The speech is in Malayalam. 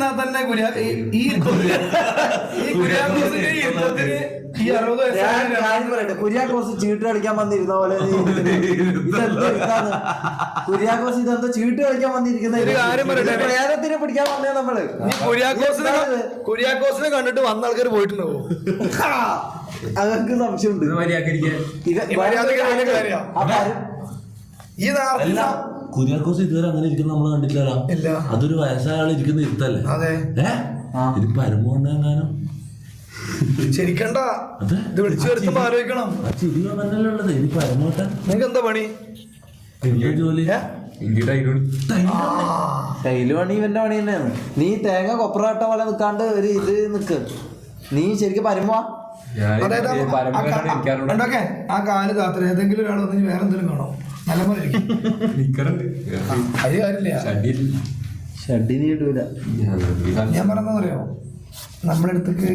ഇരുന്നാൽ തന്നെ കുര്യാക്കോസ് ചീട്ട് കളിക്കാൻ വന്നിരുന്ന പോലെ കുര്യാക്കോസ് ഇതെന്താ ചീട്ട് കളിക്കാൻ വന്നിരിക്കുന്ന പ്രേതത്തിനെ പിടിക്കാൻ വന്നേ നമ്മള്. കുര്യാക്കോസിനെ കണ്ടിട്ട് വന്ന ആൾക്കാർ പോയിട്ടുണ്ടാവോ? അതൊക്കെ സംശയമുണ്ട്. കുര്യാക്കോസ് ഇതുവരെ അങ്ങനെ ഇരിക്കുന്ന നമ്മള് കണ്ടിട്ടില്ല. അതൊരു വയസ്സായ ആൾ ഇരിക്കുന്ന ഇരുത്തല്ലേ? ഇത് പരമോണ്ടെങ്ങാനും ശരിക്കണ്ട ഇത് വിളിച്ചു വരുത്തുമ്പോ ആലോചിക്കണം. ഉള്ളത് ഇനി പരമോട്ട നിങ്ങക്ക് എന്താ പണി? ജോലി ടൈല് പണി ഇവന്റെ പണി തന്നെയാണ്. നീ തേങ്ങ കൊപ്രാട്ട പോലെ നിക്കാണ്ട് ഒരു ഇത് നിക്ക്. നീ ശരിക്കും പരമോ അതായത് ആ കാല് താത്ര ഏതെങ്കിലും ഒരാൾ വന്ന് വേറെ എന്തെങ്കിലും കാണോ? നല്ല പോലെ അത് കാര്യമില്ല. ഷഡിന് കിട്ടൂല. ഞാൻ പറഞ്ഞറിയോ, നമ്മുടെ അടുത്തേക്ക്